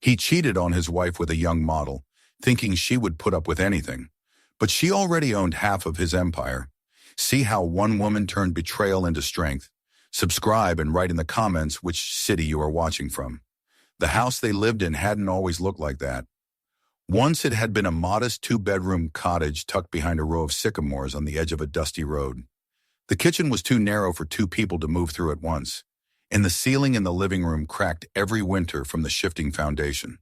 He cheated on his wife with a young model, thinking she would put up with anything. But she already owned half of his empire. See how one woman turned betrayal into strength. Subscribe and write in the comments which city you are watching from. The house they lived in hadn't always looked like that. Once it had been a modest two-bedroom cottage tucked behind a row of sycamores on the edge of a dusty road. The kitchen was too narrow for two people to move through at once, and the ceiling in the living room cracked every winter from the shifting foundation.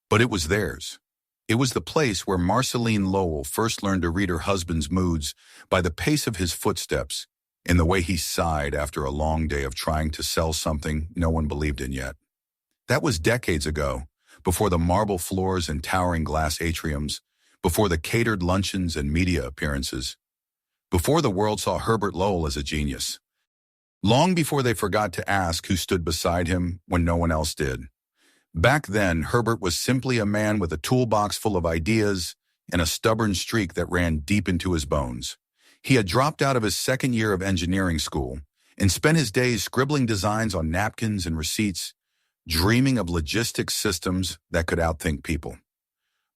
But it was theirs. It was the place where Marceline Lowell first learned to read her husband's moods by the pace of his footsteps and the way he sighed after a long day of trying to sell something no one believed in yet. That was decades ago, before the marble floors and towering glass atriums, before the catered luncheons and media appearances, before the world saw Herbert Lowell as a genius, long before they forgot to ask who stood beside him when no one else did. Back then, Herbert was simply a man with a toolbox full of ideas and a stubborn streak that ran deep into his bones. He had dropped out of his second year of engineering school and spent his days scribbling designs on napkins and receipts, dreaming of logistics systems that could outthink people.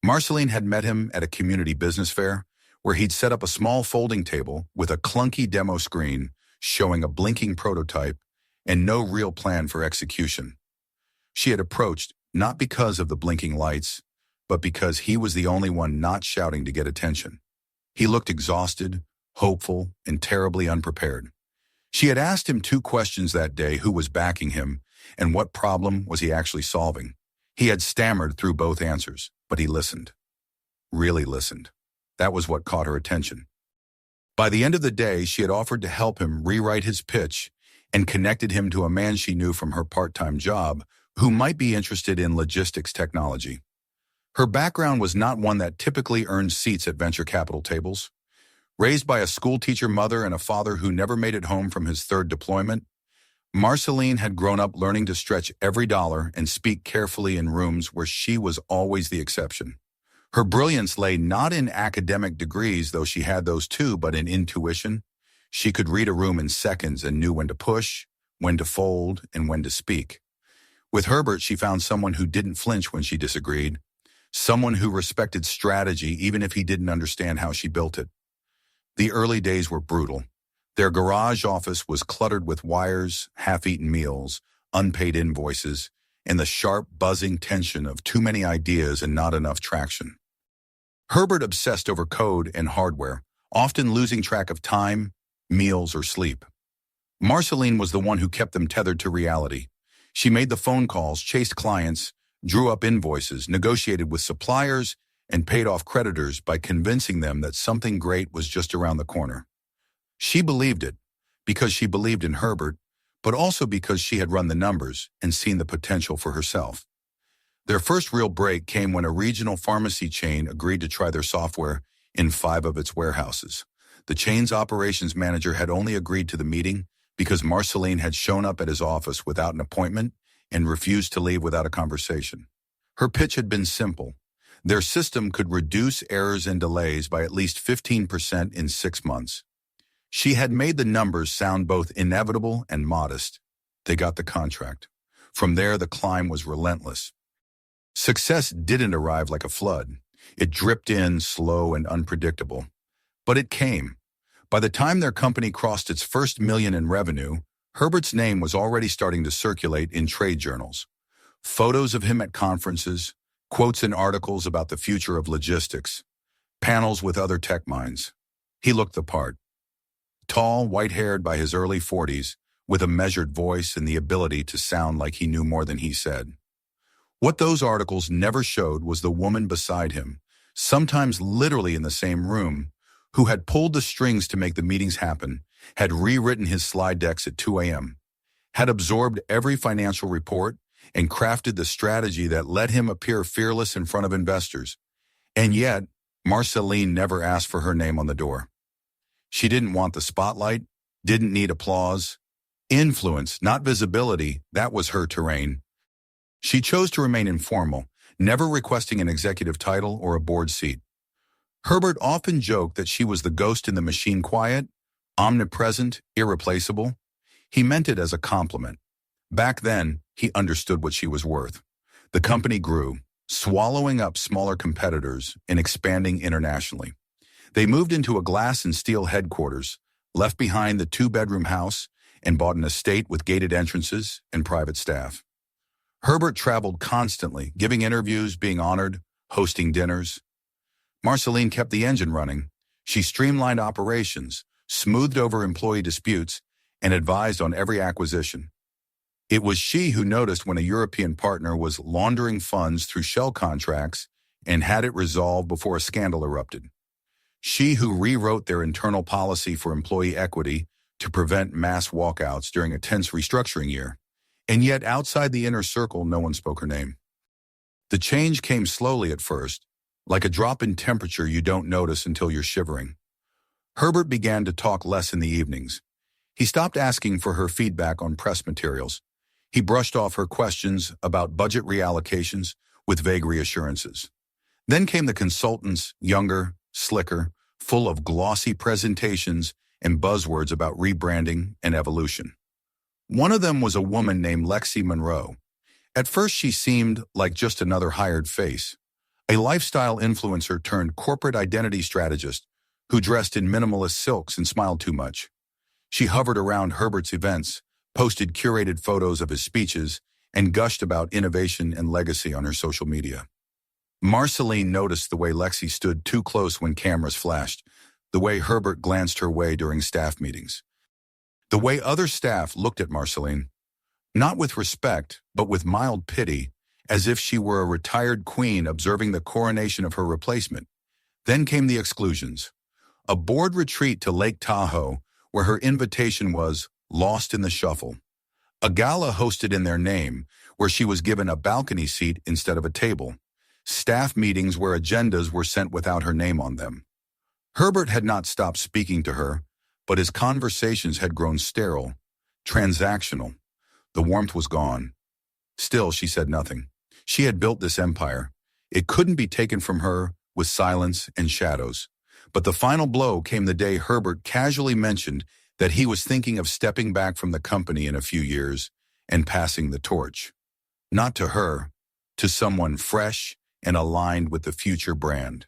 Marceline had met him at a community business fair where he'd set up a small folding table with a clunky demo screen showing a blinking prototype and no real plan for execution. She had approached not because of the blinking lights, but because he was the only one not shouting to get attention. He looked exhausted, hopeful, and terribly unprepared. She had asked him 2 questions that day: who was backing him, and what problem was he actually solving. He had stammered through both answers, but he listened. Really listened. That was what caught her attention. By the end of the day, she had offered to help him rewrite his pitch and connected him to a man she knew from her part-time job who might be interested in logistics technology. Her background was not one that typically earned seats at venture capital tables. Raised by a schoolteacher mother and a father who never made it home from his 3rd deployment, Marceline had grown up learning to stretch every dollar and speak carefully in rooms where she was always the exception. Her brilliance lay not in academic degrees, though she had those too, but in intuition. She could read a room in seconds and knew when to push, when to fold, and when to speak. With Herbert, she found someone who didn't flinch when she disagreed, someone who respected strategy even if he didn't understand how she built it. The early days were brutal. Their garage office was cluttered with wires, half-eaten meals, unpaid invoices, and the sharp, buzzing tension of too many ideas and not enough traction. Herbert obsessed over code and hardware, often losing track of time, meals, or sleep. Marceline was the one who kept them tethered to reality. She made the phone calls, chased clients, drew up invoices, negotiated with suppliers, and paid off creditors by convincing them that something great was just around the corner. She believed it because she believed in Herbert, but also because she had run the numbers and seen the potential for herself. Their first real break came when a regional pharmacy chain agreed to try their software in 5 of its warehouses. The chain's operations manager had only agreed to the meeting because Marceline had shown up at his office without an appointment and refused to leave without a conversation. Her pitch had been simple. Their system could reduce errors and delays by at least 15% in 6 months. She had made the numbers sound both inevitable and modest. They got the contract. From there, the climb was relentless. Success didn't arrive like a flood. It dripped in, slow and unpredictable. But it came. By the time their company crossed its first $1 million in revenue, Herbert's name was already starting to circulate in trade journals. Photos of him at conferences, quotes in articles about the future of logistics, panels with other tech minds. He looked the part. Tall, white-haired by his early 40s, with a measured voice and the ability to sound like he knew more than he said. What those articles never showed was the woman beside him, sometimes literally in the same room, who had pulled the strings to make the meetings happen, had rewritten his slide decks at 2 a.m., had absorbed every financial report, and crafted the strategy that let him appear fearless in front of investors. And yet, Marceline never asked for her name on the door. She didn't want the spotlight, didn't need applause. Influence, not visibility, that was her terrain. She chose to remain informal, never requesting an executive title or a board seat. Herbert often joked that she was the ghost in the machine, quiet, omnipresent, irreplaceable. He meant it as a compliment. Back then, he understood what she was worth. The company grew, swallowing up smaller competitors and expanding internationally. They moved into a glass and steel headquarters, left behind the two-bedroom house, and bought an estate with gated entrances and private staff. Herbert traveled constantly, giving interviews, being honored, hosting dinners. Marceline kept the engine running. She streamlined operations, smoothed over employee disputes, and advised on every acquisition. It was she who noticed when a European partner was laundering funds through shell contracts and had it resolved before a scandal erupted. She who rewrote their internal policy for employee equity to prevent mass walkouts during a tense restructuring year. And yet, outside the inner circle, no one spoke her name. The change came slowly at first, like a drop in temperature you don't notice until you're shivering. Herbert began to talk less in the evenings. He stopped asking for her feedback on press materials. He brushed off her questions about budget reallocations with vague reassurances. Then came the consultants, younger, slicker, full of glossy presentations and buzzwords about rebranding and evolution. One of them was a woman named Lexi Monroe. At first she seemed like just another hired face, a lifestyle influencer turned corporate identity strategist who dressed in minimalist silks and smiled too much. She hovered around Herbert's events, posted curated photos of his speeches, and gushed about innovation and legacy on her social media. Marceline noticed the way Lexi stood too close when cameras flashed, the way Herbert glanced her way during staff meetings, the way other staff looked at Marceline, not with respect, but with mild pity, as if she were a retired queen observing the coronation of her replacement. Then came the exclusions. A board retreat to Lake Tahoe, where her invitation was lost in the shuffle. A gala hosted in their name, where she was given a balcony seat instead of a table. Staff meetings where agendas were sent without her name on them. Herbert had not stopped speaking to her, but his conversations had grown sterile, transactional. The warmth was gone. Still, she said nothing. She had built this empire. It couldn't be taken from her with silence and shadows. But the final blow came the day Herbert casually mentioned that he was thinking of stepping back from the company in a few years and passing the torch. Not to her, to someone fresh and aligned with the future brand.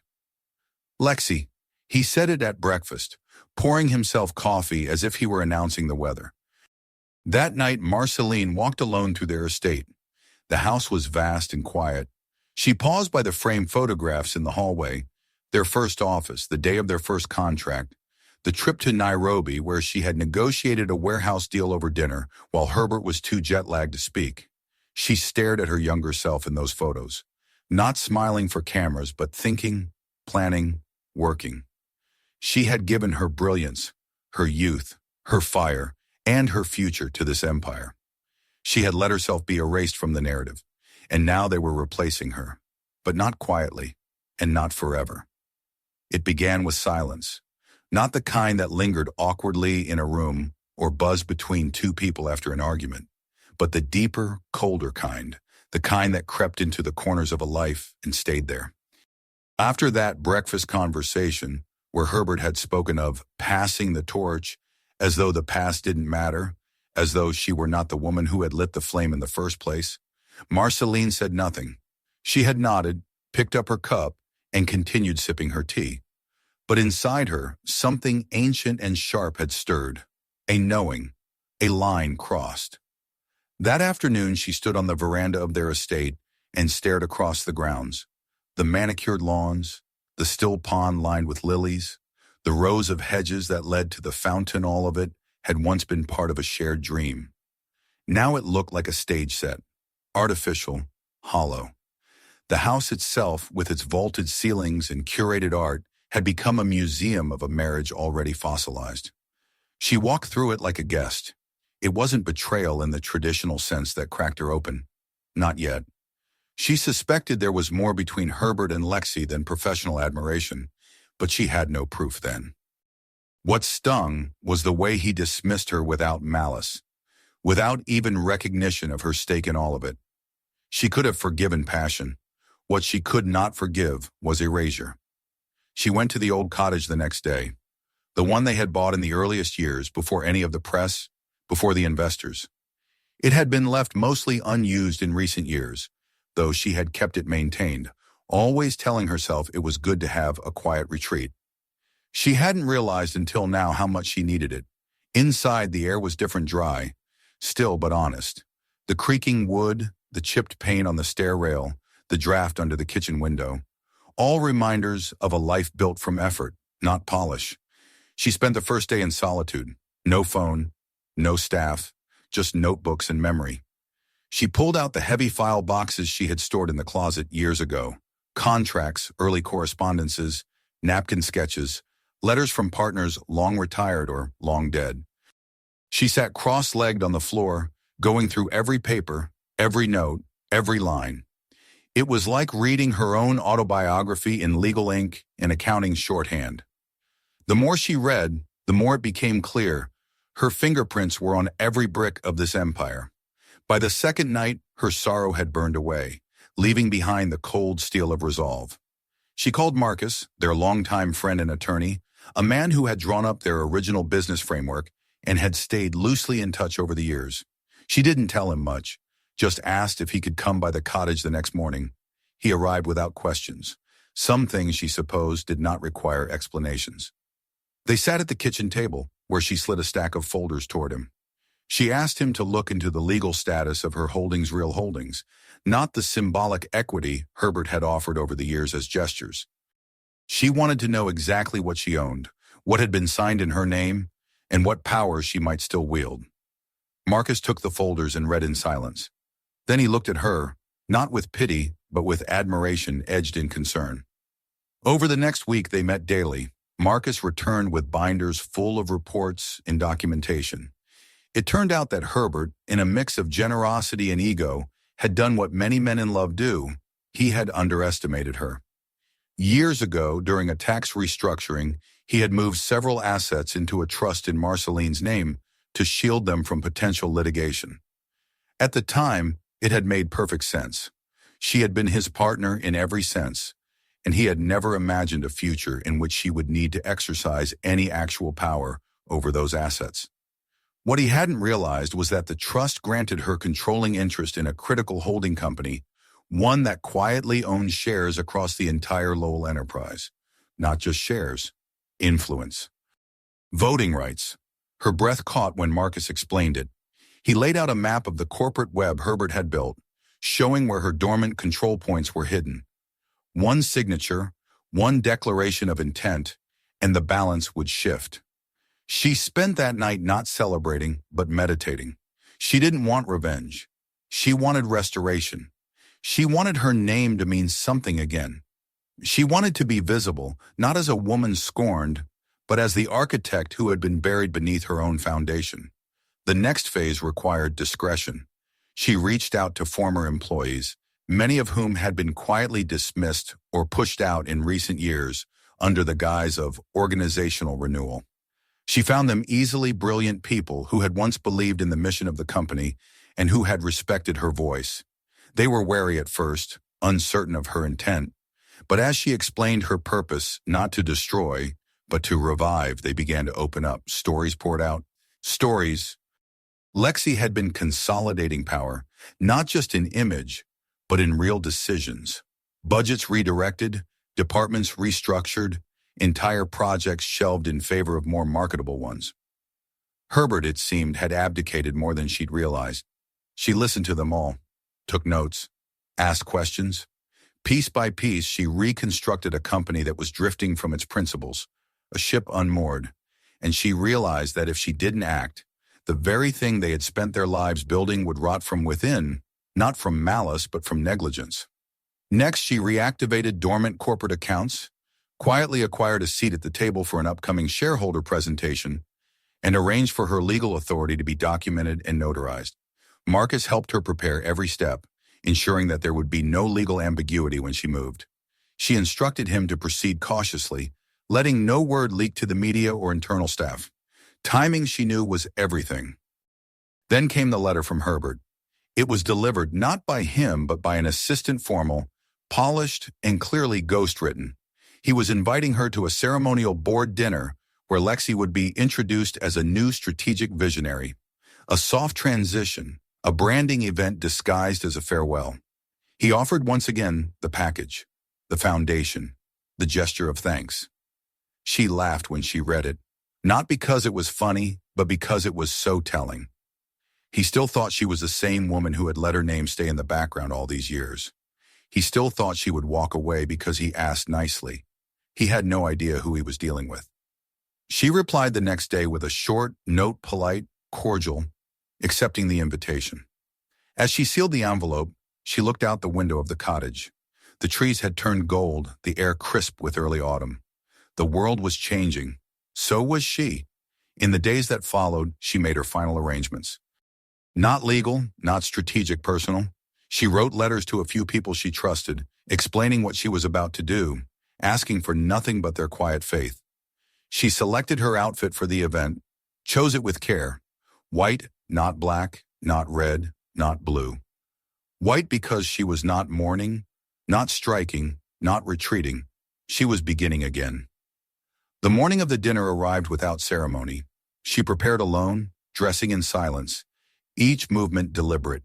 Lexi, he said it at breakfast, pouring himself coffee as if he were announcing the weather. That night, Marceline walked alone through their estate. The house was vast and quiet. She paused by the framed photographs in the hallway, their first office, the day of their first contract, the trip to Nairobi where she had negotiated a warehouse deal over dinner while Herbert was too jet-lagged to speak. She stared at her younger self in those photos, not smiling for cameras, but thinking, planning, working. She had given her brilliance, her youth, her fire, and her future to this empire. She had let herself be erased from the narrative, and now they were replacing her, but not quietly, and not forever. It began with silence, not the kind that lingered awkwardly in a room or buzzed between two people after an argument, but the deeper, colder kind, the kind that crept into the corners of a life and stayed there. After that breakfast conversation, where Herbert had spoken of passing the torch, as though the past didn't matter, as though she were not the woman who had lit the flame in the first place, Marceline said nothing. She had nodded, picked up her cup, and continued sipping her tea. But inside her, something ancient and sharp had stirred. A knowing, a line crossed. That afternoon, she stood on the veranda of their estate and stared across the grounds. The manicured lawns, the still pond lined with lilies, the rows of hedges that led to the fountain, all of it had once been part of a shared dream. Now it looked like a stage set, artificial, hollow. The house itself, with its vaulted ceilings and curated art, had become a museum of a marriage already fossilized. She walked through it like a guest. It wasn't betrayal in the traditional sense that cracked her open. Not yet. She suspected there was more between Herbert and Lexi than professional admiration, but she had no proof then. What stung was the way he dismissed her without malice, without even recognition of her stake in all of it. She could have forgiven passion. What she could not forgive was erasure. She went to the old cottage the next day, the one they had bought in the earliest years, before any of the press, before the investors. It had been left mostly unused in recent years, though she had kept it maintained, always telling herself it was good to have a quiet retreat. She hadn't realized until now how much she needed it. Inside, the air was different, dry, still but honest. The creaking wood, the chipped paint on the stair rail, the draft under the kitchen window, all reminders of a life built from effort, not polish. She spent the first day in solitude. No phone, no staff, just notebooks and memory. She pulled out the heavy file boxes she had stored in the closet years ago. Contracts, early correspondences, napkin sketches, letters from partners long retired or long dead. She sat cross-legged on the floor, going through every paper, every note, every line. It was like reading her own autobiography in legal ink and accounting shorthand. The more she read, the more it became clear her fingerprints were on every brick of this empire. By the second night, her sorrow had burned away, leaving behind the cold steel of resolve. She called Marcus, their longtime friend and attorney, a man who had drawn up their original business framework and had stayed loosely in touch over the years. She didn't tell him much, just asked if he could come by the cottage the next morning. He arrived without questions. Some things, she supposed, did not require explanations. They sat at the kitchen table, where she slid a stack of folders toward him. She asked him to look into the legal status of her holdings, real holdings, not the symbolic equity Herbert had offered over the years as gestures. She wanted to know exactly what she owned, what had been signed in her name, and what powers she might still wield. Marcus took the folders and read in silence. Then he looked at her, not with pity, but with admiration edged in concern. Over the next week they met daily. Marcus returned with binders full of reports and documentation. It turned out that Herbert, in a mix of generosity and ego, had done what many men in love do. He had underestimated her. Years ago, during a tax restructuring, he had moved several assets into a trust in Marceline's name to shield them from potential litigation. At the time, it had made perfect sense. She had been his partner in every sense, and he had never imagined a future in which she would need to exercise any actual power over those assets. What he hadn't realized was that the trust granted her controlling interest in a critical holding company, one that quietly owned shares across the entire Lowell enterprise. Not just shares, influence. Voting rights. Her breath caught when Marcus explained it. He laid out a map of the corporate web Herbert had built, showing where her dormant control points were hidden. One signature, one declaration of intent, and the balance would shift. She spent that night not celebrating, but meditating. She didn't want revenge. She wanted restoration. She wanted her name to mean something again. She wanted to be visible, not as a woman scorned, but as the architect who had been buried beneath her own foundation. The next phase required discretion. She reached out to former employees, many of whom had been quietly dismissed or pushed out in recent years under the guise of organizational renewal. She found them easily brilliant people who had once believed in the mission of the company and who had respected her voice. They were wary at first, uncertain of her intent, but as she explained her purpose not to destroy, but to revive, they began to open up. Stories poured out. Stories. Lexi had been consolidating power, not just in image, but in real decisions. Budgets redirected, departments restructured, entire projects shelved in favor of more marketable ones. Herbert, it seemed, had abdicated more than she'd realized. She listened to them all, took notes, asked questions. Piece by piece, she reconstructed a company that was drifting from its principles, a ship unmoored, and she realized that if she didn't act, the very thing they had spent their lives building would rot from within, not from malice, but from negligence. Next, she reactivated dormant corporate accounts, quietly acquired a seat at the table for an upcoming shareholder presentation, and arranged for her legal authority to be documented and notarized. Marcus helped her prepare every step, ensuring that there would be no legal ambiguity when she moved. She instructed him to proceed cautiously, letting no word leak to the media or internal staff. Timing, she knew, was everything. Then came the letter from Herbert. It was delivered not by him, but by an assistant, formal, polished, and clearly ghostwritten. He was inviting her to a ceremonial board dinner where Lexi would be introduced as a new strategic visionary. A soft transition, a branding event disguised as a farewell. He offered once again the package, the foundation, the gesture of thanks. She laughed when she read it, not because it was funny, but because it was so telling. He still thought she was the same woman who had let her name stay in the background all these years. He still thought she would walk away because he asked nicely. He had no idea who he was dealing with. She replied the next day with a short note, polite, cordial, accepting the invitation. As she sealed the envelope, she looked out the window of the cottage. The trees had turned gold, the air crisp with early autumn. The world was changing. So was she. In the days that followed, she made her final arrangements. Not legal, not strategic, personal. She wrote letters to a few people she trusted, explaining what she was about to do, asking for nothing but their quiet faith. She selected her outfit for the event, chose it with care. White, not black, not red, not blue. White because she was not mourning, not striking, not retreating. She was beginning again. The morning of the dinner arrived without ceremony. She prepared alone, dressing in silence, each movement deliberate.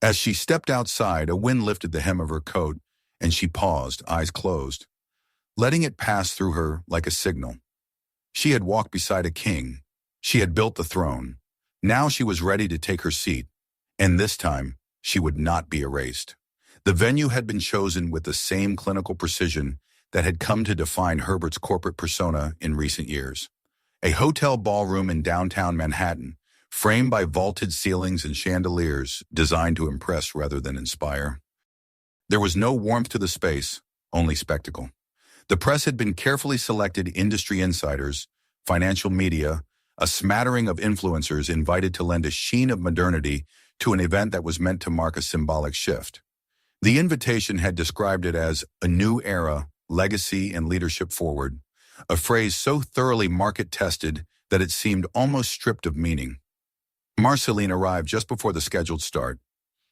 As she stepped outside, a wind lifted the hem of her coat, and she paused, eyes closed, letting it pass through her like a signal. She had walked beside a king. She had built the throne. Now she was ready to take her seat, and this time, she would not be erased. The venue had been chosen with the same clinical precision that had come to define Herbert's corporate persona in recent years. A hotel ballroom in downtown Manhattan, framed by vaulted ceilings and chandeliers designed to impress rather than inspire. There was no warmth to the space, only spectacle. The press had been carefully selected industry insiders, financial media, a smattering of influencers invited to lend a sheen of modernity to an event that was meant to mark a symbolic shift. The invitation had described it as a new era, legacy and leadership forward, a phrase so thoroughly market-tested that it seemed almost stripped of meaning. Marceline arrived just before the scheduled start.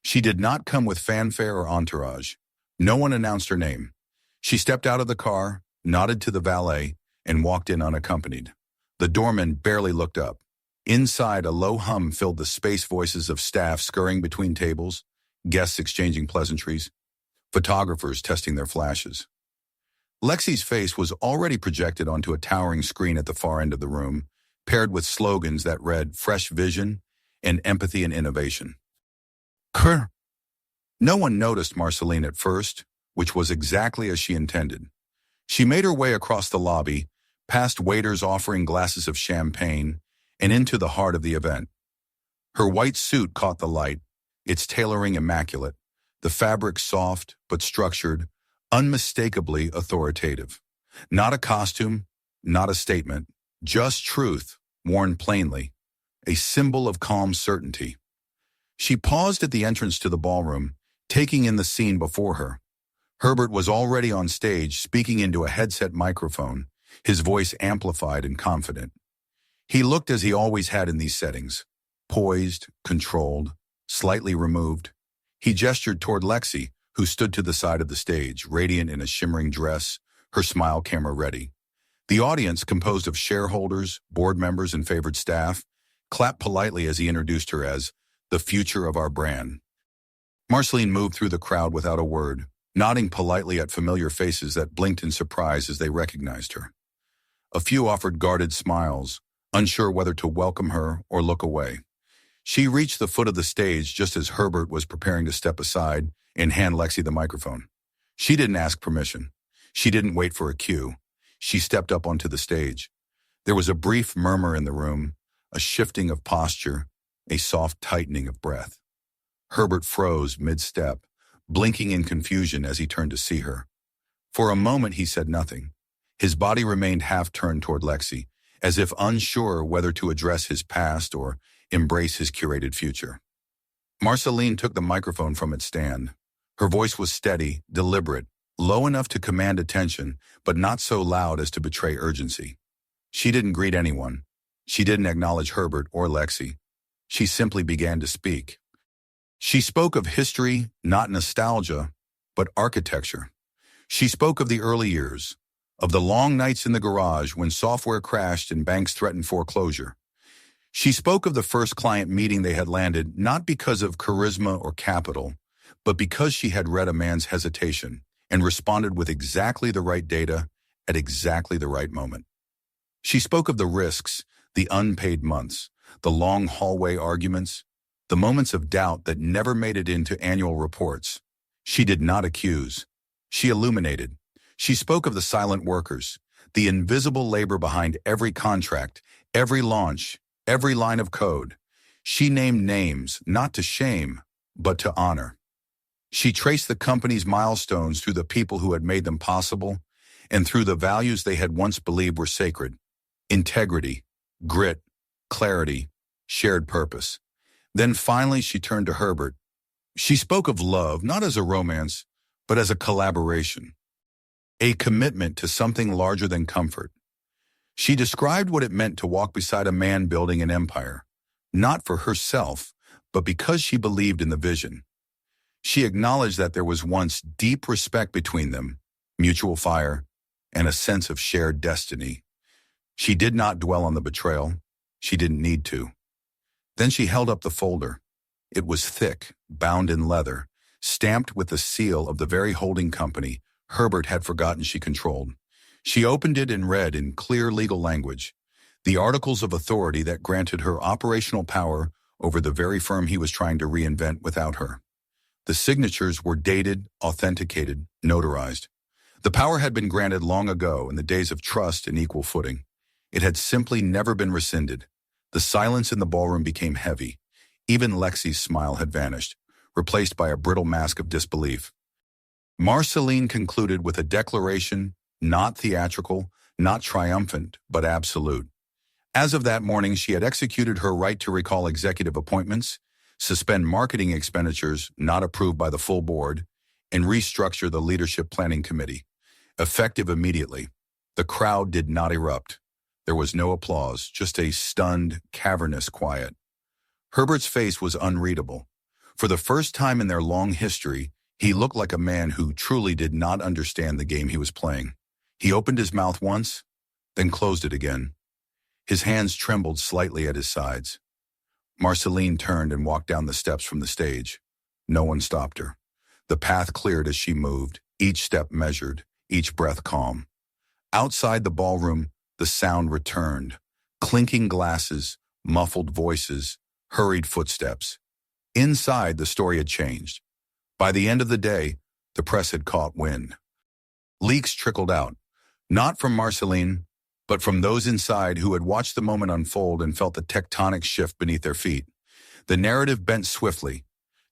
She did not come with fanfare or entourage. No one announced her name. She stepped out of the car, nodded to the valet, and walked in unaccompanied. The doorman barely looked up. Inside, a low hum filled the space, voices of staff scurrying between tables, guests exchanging pleasantries, photographers testing their flashes. Lexi's face was already projected onto a towering screen at the far end of the room, paired with slogans that read fresh vision and empathy and innovation. Kerr. No one noticed Marceline at first, which was exactly as she intended. She made her way across the lobby, past waiters offering glasses of champagne, and into the heart of the event. Her white suit caught the light, its tailoring immaculate, the fabric soft but structured, unmistakably authoritative. Not a costume, not a statement, just truth, worn plainly, a symbol of calm certainty. She paused at the entrance to the ballroom, taking in the scene before her. Herbert was already on stage, speaking into a headset microphone, his voice amplified and confident. He looked as he always had in these settings, poised, controlled, slightly removed. He gestured toward Lexi, who stood to the side of the stage, radiant in a shimmering dress, her smile camera ready. The audience, composed of shareholders, board members, and favored staff, clapped politely as he introduced her as the future of our brand. Marceline moved through the crowd without a word, nodding politely at familiar faces that blinked in surprise as they recognized her. A few offered guarded smiles, unsure whether to welcome her or look away. She reached the foot of the stage just as Herbert was preparing to step aside and hand Lexi the microphone. She didn't ask permission. She didn't wait for a cue. She stepped up onto the stage. There was a brief murmur in the room, a shifting of posture, a soft tightening of breath. Herbert froze mid-step, blinking in confusion as he turned to see her. For a moment he said nothing. His body remained half-turned toward Lexi, as if unsure whether to address his past or embrace his curated future. Marceline took the microphone from its stand. Her voice was steady, deliberate, low enough to command attention, but not so loud as to betray urgency. She didn't greet anyone. She didn't acknowledge Herbert or Lexi. She simply began to speak. She spoke of history, not nostalgia, but architecture. She spoke of the early years, of the long nights in the garage when software crashed and banks threatened foreclosure. She spoke of the first client meeting they had landed, not because of charisma or capital, but because she had read a man's hesitation and responded with exactly the right data at exactly the right moment. She spoke of the risks, the unpaid months, the long hallway arguments, the moments of doubt that never made it into annual reports. She did not accuse. She illuminated. She spoke of the silent workers, the invisible labor behind every contract, every launch, every line of code. She named names, not to shame, but to honor. She traced the company's milestones through the people who had made them possible and through the values they had once believed were sacred: integrity, grit, clarity, shared purpose. Then finally she turned to Herbert. She spoke of love not as a romance, but as a collaboration, a commitment to something larger than comfort. She described what it meant to walk beside a man building an empire, not for herself, but because she believed in the vision. She acknowledged that there was once deep respect between them, mutual fire, and a sense of shared destiny. She did not dwell on the betrayal. She didn't need to. Then she held up the folder. It was thick, bound in leather, stamped with the seal of the very holding company Herbert had forgotten she controlled. She opened it and read in clear legal language the articles of authority that granted her operational power over the very firm he was trying to reinvent without her. The signatures were dated, authenticated, notarized. The power had been granted long ago in the days of trust and equal footing. It had simply never been rescinded. The silence in the ballroom became heavy. Even Lexi's smile had vanished, replaced by a brittle mask of disbelief. Marceline concluded with a declaration, not theatrical, not triumphant, but absolute. As of that morning, she had executed her right to recall executive appointments, suspend marketing expenditures not approved by the full board, and restructure the leadership planning committee. Effective immediately. The crowd did not erupt. There was no applause, just a stunned, cavernous quiet. Herbert's face was unreadable. For the first time in their long history, he looked like a man who truly did not understand the game he was playing. He opened his mouth once, then closed it again. His hands trembled slightly at his sides. Marceline turned and walked down the steps from the stage. No one stopped her. The path cleared as she moved, each step measured, each breath calm. Outside the ballroom, the sound returned. Clinking glasses, muffled voices, hurried footsteps. Inside, the story had changed. By the end of the day, the press had caught wind. Leaks trickled out, not from Marceline, but from those inside who had watched the moment unfold and felt the tectonic shift beneath their feet. The narrative bent swiftly,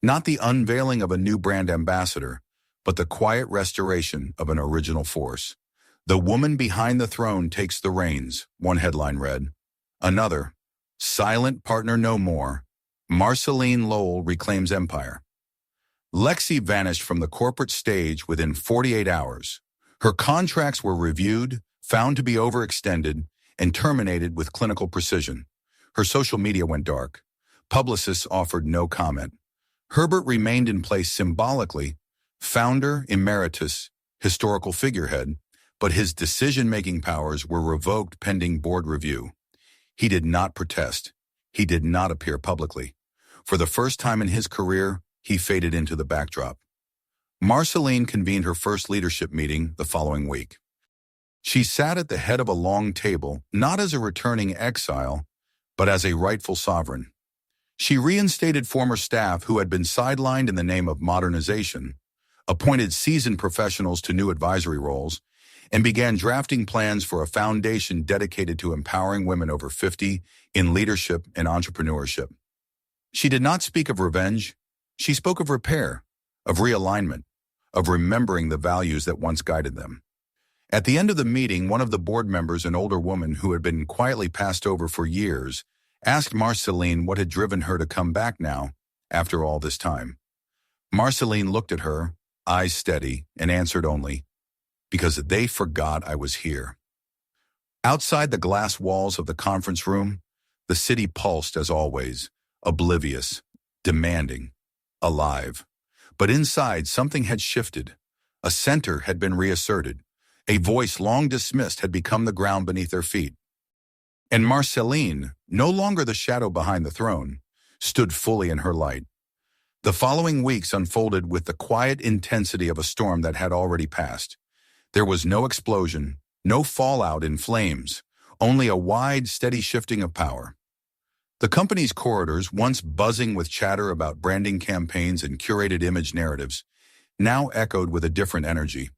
not the unveiling of a new brand ambassador, but the quiet restoration of an original force. "The woman behind the throne takes the reins," one headline read. Another, "Silent partner no more. Marceline Lowell reclaims empire." Lexi vanished from the corporate stage within 48 hours. Her contracts were reviewed, found to be overextended, and terminated with clinical precision. Her social media went dark. Publicists offered no comment. Herbert remained in place symbolically, founder, emeritus, historical figurehead, but his decision-making powers were revoked pending board review. He did not protest. He did not appear publicly. For the first time in his career, he faded into the backdrop. Marceline convened her first leadership meeting the following week. She sat at the head of a long table, not as a returning exile, but as a rightful sovereign. She reinstated former staff who had been sidelined in the name of modernization, appointed seasoned professionals to new advisory roles, and began drafting plans for a foundation dedicated to empowering women over 50 in leadership and entrepreneurship. She did not speak of revenge. She spoke of repair, of realignment, of remembering the values that once guided them. At the end of the meeting, one of the board members, an older woman who had been quietly passed over for years, asked Marceline what had driven her to come back now, after all this time. Marceline looked at her, eyes steady, and answered only, "Because they forgot I was here." Outside the glass walls of the conference room, the city pulsed as always, oblivious, demanding, alive. But inside, something had shifted. A center had been reasserted. A voice long dismissed had become the ground beneath their feet. And Marceline, no longer the shadow behind the throne, stood fully in her light. The following weeks unfolded with the quiet intensity of a storm that had already passed. There was no explosion, no fallout in flames, only a wide, steady shifting of power. The company's corridors, once buzzing with chatter about branding campaigns and curated image narratives, now echoed with a different energy.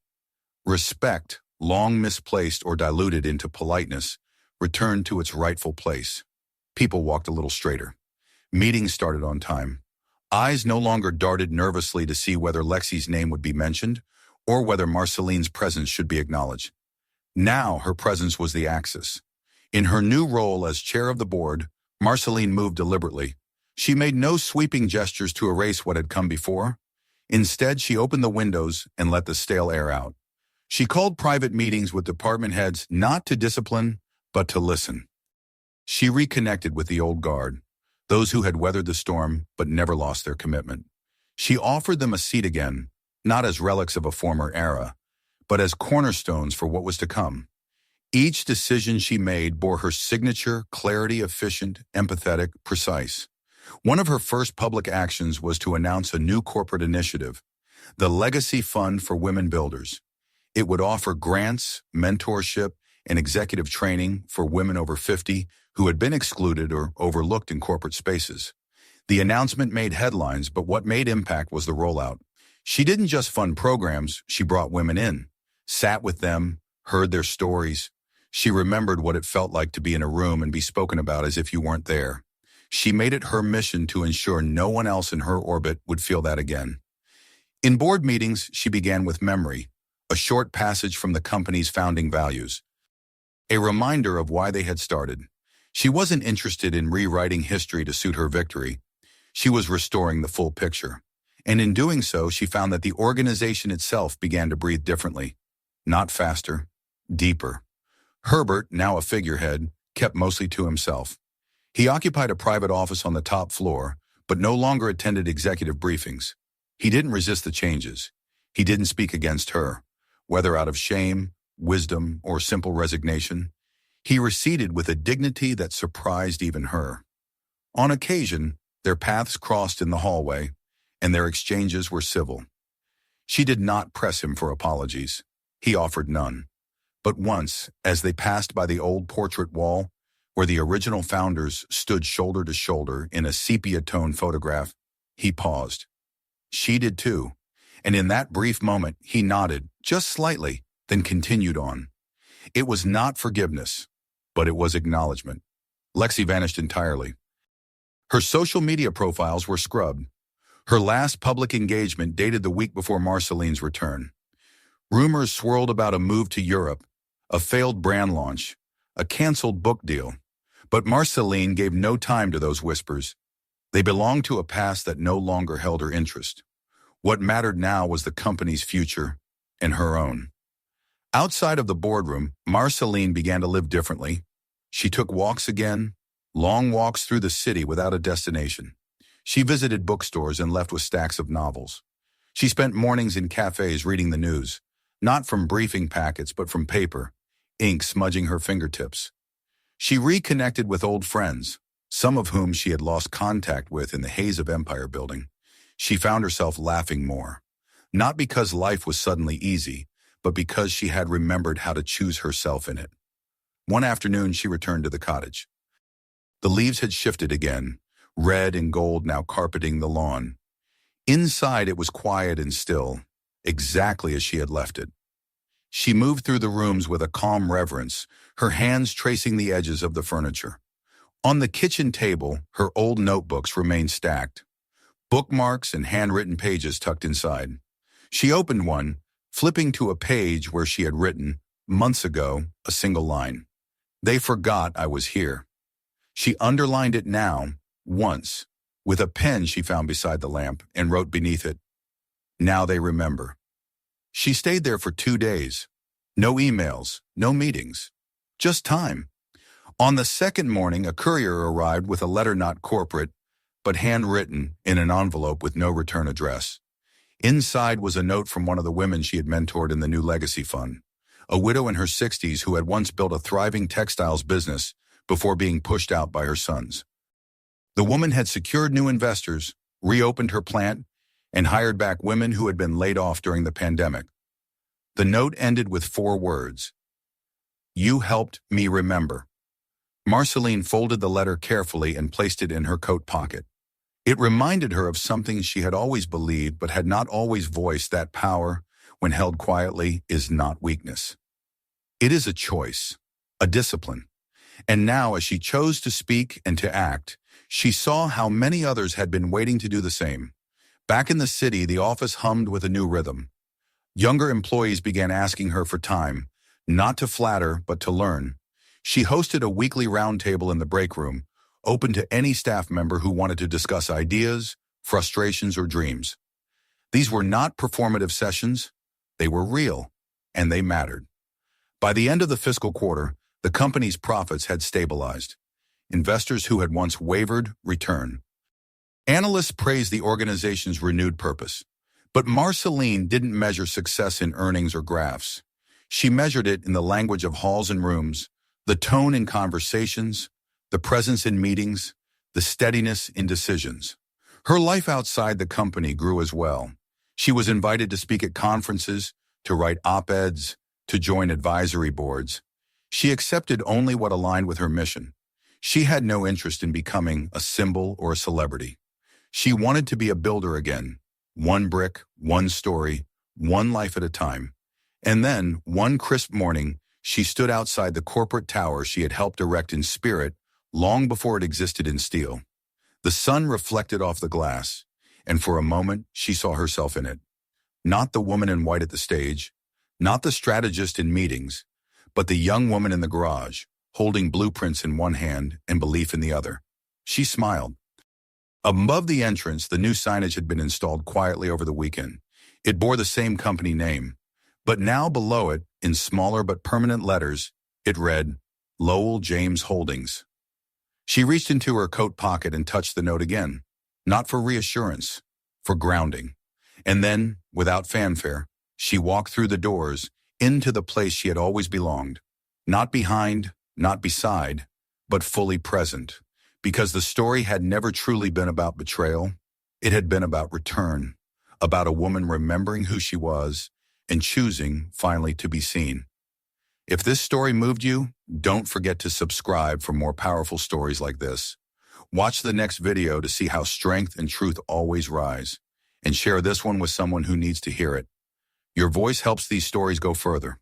Respect, long misplaced or diluted into politeness, returned to its rightful place. People walked a little straighter. Meetings started on time. Eyes no longer darted nervously to see whether Lexi's name would be mentioned or whether Marceline's presence should be acknowledged. Now her presence was the axis. In her new role as chair of the board, Marceline moved deliberately. She made no sweeping gestures to erase what had come before. Instead, she opened the windows and let the stale air out. She called private meetings with department heads not to discipline, but to listen. She reconnected with the old guard, those who had weathered the storm but never lost their commitment. She offered them a seat again, not as relics of a former era, but as cornerstones for what was to come. Each decision she made bore her signature: clarity, efficient, empathetic, precise. One of her first public actions was to announce a new corporate initiative, the Legacy Fund for Women Builders. It would offer grants, mentorship, and executive training for women over 50 who had been excluded or overlooked in corporate spaces. The announcement made headlines, but what made impact was the rollout. She didn't just fund programs, she brought women in, sat with them, heard their stories. She remembered what it felt like to be in a room and be spoken about as if you weren't there. She made it her mission to ensure no one else in her orbit would feel that again. In board meetings, she began with memory, a short passage from the company's founding values, a reminder of why they had started. She wasn't interested in rewriting history to suit her victory. She was restoring the full picture. And in doing so, she found that the organization itself began to breathe differently. Not faster, deeper. Herbert, now a figurehead, kept mostly to himself. He occupied a private office on the top floor, but no longer attended executive briefings. He didn't resist the changes. He didn't speak against her, whether out of shame, wisdom, or simple resignation. He receded with a dignity that surprised even her. On occasion, their paths crossed in the hallway, and their exchanges were civil. She did not press him for apologies. He offered none. But once, as they passed by the old portrait wall, where the original founders stood shoulder to shoulder in a sepia-toned photograph, he paused. She did too, and in that brief moment, he nodded, just slightly, then continued on. It was not forgiveness, but it was acknowledgement. Lexi vanished entirely. Her social media profiles were scrubbed. Her last public engagement dated the week before Marceline's return. Rumors swirled about a move to Europe, a failed brand launch, a canceled book deal. But Marceline gave no time to those whispers. They belonged to a past that no longer held her interest. What mattered now was the company's future and her own. Outside of the boardroom, Marceline began to live differently. She took walks again, long walks through the city without a destination. She visited bookstores and left with stacks of novels. She spent mornings in cafes reading the news, not from briefing packets but from paper, ink smudging her fingertips. She reconnected with old friends, some of whom she had lost contact with in the haze of empire building. She found herself laughing more, not because life was suddenly easy, but because she had remembered how to choose herself in it. One afternoon, she returned to the cottage. The leaves had shifted again, red and gold now carpeting the lawn. Inside, it was quiet and still, exactly as she had left it. She moved through the rooms with a calm reverence, her hands tracing the edges of the furniture. On the kitchen table, her old notebooks remained stacked, bookmarks and handwritten pages tucked inside. She opened one, flipping to a page where she had written, months ago, a single line. "They forgot I was here." She underlined it now, once, with a pen she found beside the lamp, and wrote beneath it, "Now they remember." She stayed there for 2 days. No emails, no meetings, just time. On the second morning, a courier arrived with a letter not corporate, but handwritten in an envelope with no return address. Inside was a note from one of the women she had mentored in the new Legacy Fund, a widow in her 60s who had once built a thriving textiles business before being pushed out by her sons. The woman had secured new investors, reopened her plant, and hired back women who had been laid off during the pandemic. The note ended with 4 words: "You helped me remember." Marceline folded the letter carefully and placed it in her coat pocket. It reminded her of something she had always believed but had not always voiced: that power, when held quietly, is not weakness. It is a choice, a discipline. And now, as she chose to speak and to act, she saw how many others had been waiting to do the same. Back in the city, the office hummed with a new rhythm. Younger employees began asking her for time, not to flatter, but to learn. She hosted a weekly roundtable in the break room, open to any staff member who wanted to discuss ideas, frustrations, or dreams. These were not performative sessions. They were real, and they mattered. By the end of the fiscal quarter, the company's profits had stabilized. Investors who had once wavered returned. Analysts praised the organization's renewed purpose. But Marceline didn't measure success in earnings or graphs. She measured it in the language of halls and rooms, the tone in conversations, the presence in meetings, the steadiness in decisions. Her life outside the company grew as well. She was invited to speak at conferences, to write op-eds, to join advisory boards. She accepted only what aligned with her mission. She had no interest in becoming a symbol or a celebrity. She wanted to be a builder again, one brick, one story, one life at a time. And then, one crisp morning, she stood outside the corporate tower she had helped erect in spirit long before it existed in steel. The sun reflected off the glass, and for a moment she saw herself in it. Not the woman in white at the stage, not the strategist in meetings, but the young woman in the garage, holding blueprints in one hand and belief in the other. She smiled. Above the entrance, the new signage had been installed quietly over the weekend. It bore the same company name, but now below it, in smaller but permanent letters, it read, Lowell James Holdings. She reached into her coat pocket and touched the note again, not for reassurance, for grounding. And then, without fanfare, she walked through the doors, into the place she had always belonged. Not behind, not beside, but fully present. Because the story had never truly been about betrayal. It had been about return, about a woman remembering who she was and choosing finally to be seen. If this story moved you, don't forget to subscribe for more powerful stories like this. Watch the next video to see how strength and truth always rise, and share this one with someone who needs to hear it. Your voice helps these stories go further.